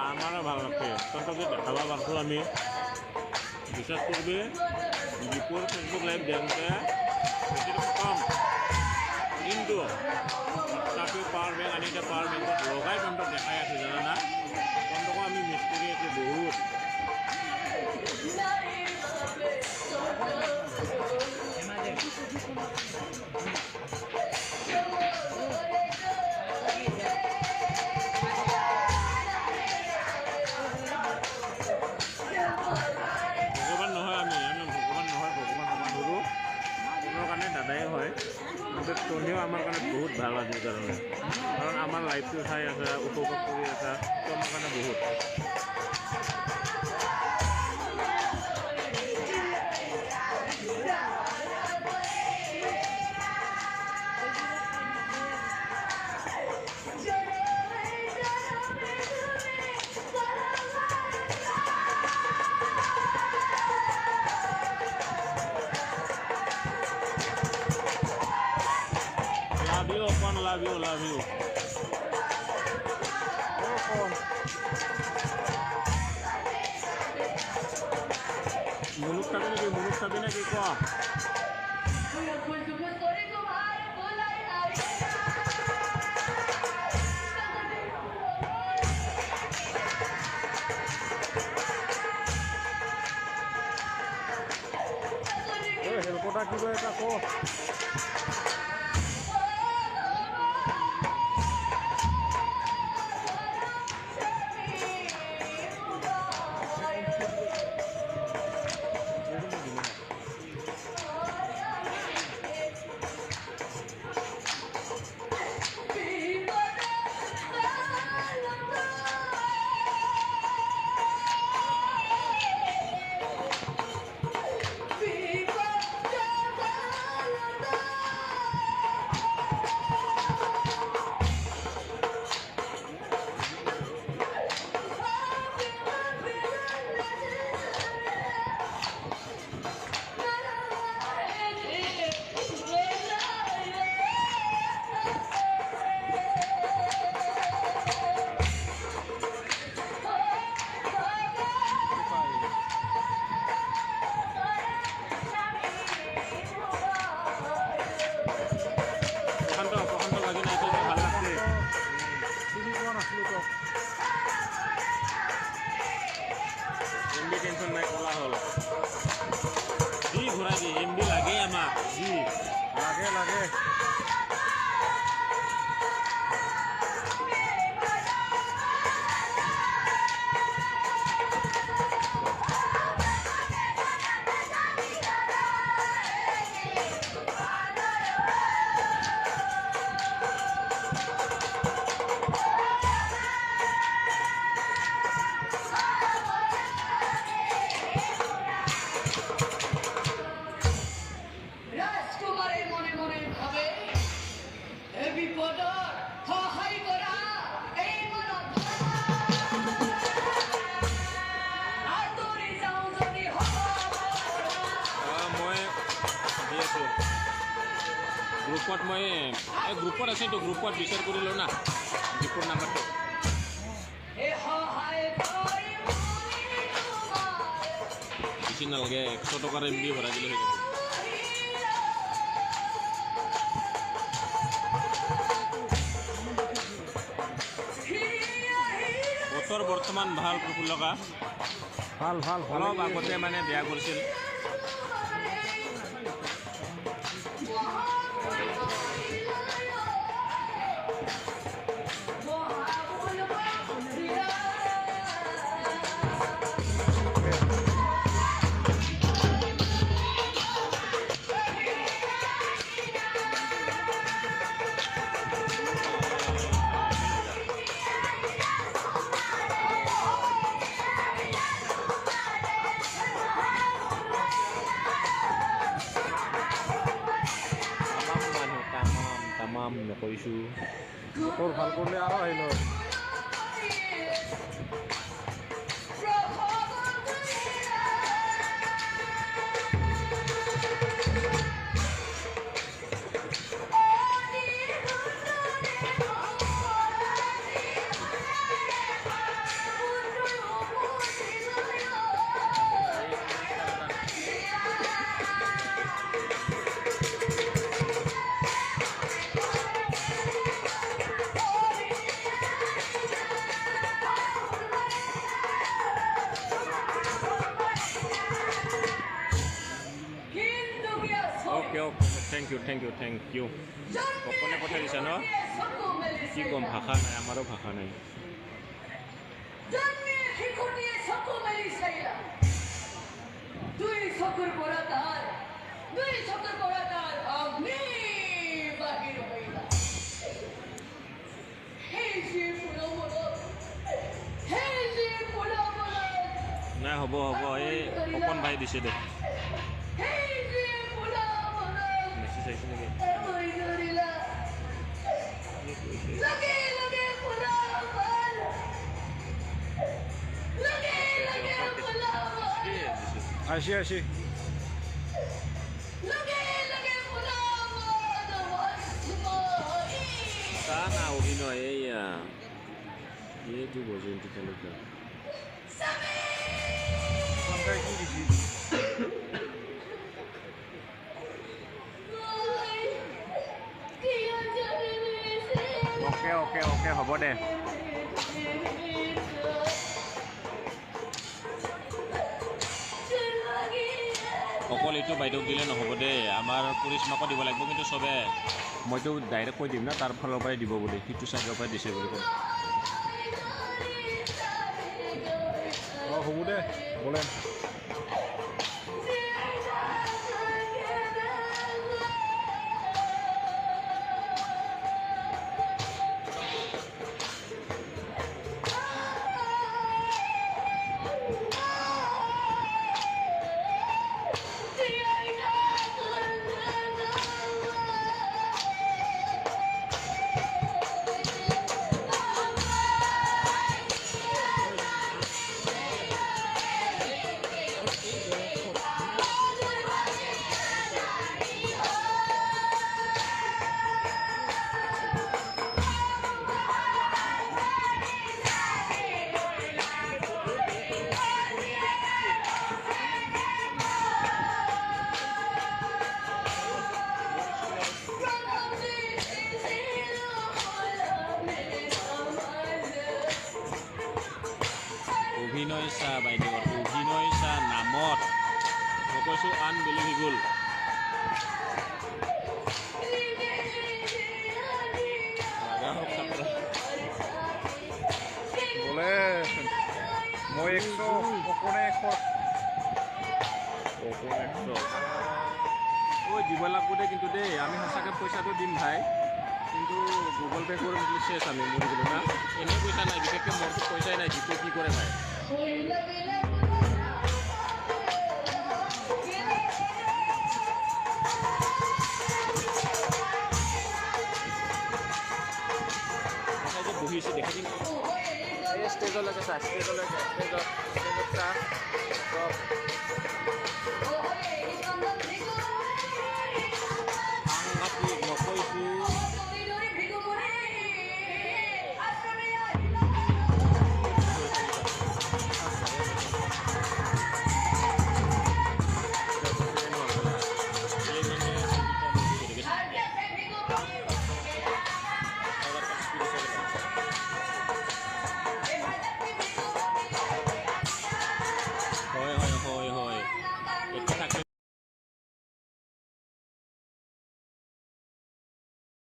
আমারও ভালো লাগছে তন্ত্রকে দেখাবা পারছো আমি বিশ্বাস করবে দীপুর ফেসবুক লাইভ দেখতে বেশি কম কিন্তু তাকে পাওয়ার ব্যাংক আনি এটা পাওয়ার ব্যাংকত লগাই তন্ত্রক দেখাই আছে জানা না তন্ত্রকো আমি মিস কৰি আছো বহুত ভগৱান নহয় আমি ভগৱান নহয় ভগৱান আমাৰ সৰু কোনো কাৰণে দাদাই হয় কিন্তু তনিও আমাৰ কাৰণে বহুত ভাল আজিৰ কাৰণে কাৰণ আমাৰ লাইফটো চাই আছে উপভোগ কৰি আছে তো আমাৰ কাৰণে বহুত love you মুলুক খাবি নাকি ক হেলকটা কিবা এটা ক টেনশন নাই কলা হল জি ঘোরা দি এমবি লাগে আমাক জি লাগে গ্ৰুপত মই এই গ্ৰুপত আছেতো গ্ৰুপত বিচাৰ কৰিলোঁ না গ্ৰুপৰ নাম্বাৰটো বেছি নালাগে 100 টকাৰ এমবি ভৰাই দিলে হৈ যাব বতৰ বৰ্তমান ভাল প্ৰফুল্লকা ভাল অলপ আগতে মানে বেয়া কৰিছিল নকৰিছোঁ তোৰ ভাল কৰিলে আৰু আহিল অ'কে থেংক ইউ অকলে পঠাই দিছা ন কি ক'ম ভাষা নাই আমাৰো ভাষা নাই নাই হ'ব এই অকণ ভাই দিছে দে মেছেজ আহিছে নেকি আসি তা না অভিনয় এইয়া এই জীৱ জন্তু তেনেকুৱা কি দিছি অ'কে হ'ব দে অকল এইটো বাইদেউক দিলে নহ'ব দেই আমাৰ কৰিশ্মাকো দিব লাগিব কিন্তু চবে মইতো ডাইৰেক্ট কৈ দিম না তাৰ ফালৰ পৰাই দিব বুলি সিটো চাইডৰ পৰাই দিছে বুলি ক'ম হ'ব দে বলে অভিনয় চা বাইদেউৰ অভিনয় চা নামত মই কৈছোঁ আনবিলিভেবল বলে মই 100 অকলে 100 ঐ দিব লাগিব দে কিন্তু দেই আমি সঁচাকৈ পইচাটো দিম ভাই কিন্তু গুগল পে' কৰি দিলে চেছ আমি মৰি গ'লো না এনেই পইচা নাই বিশেষকৈ মোৰতো পইচাই নাই জিপে কি কৰে ভাই বহিছে দেখি দিম ষ্টেজলৈকে চা ষ্টেজত চা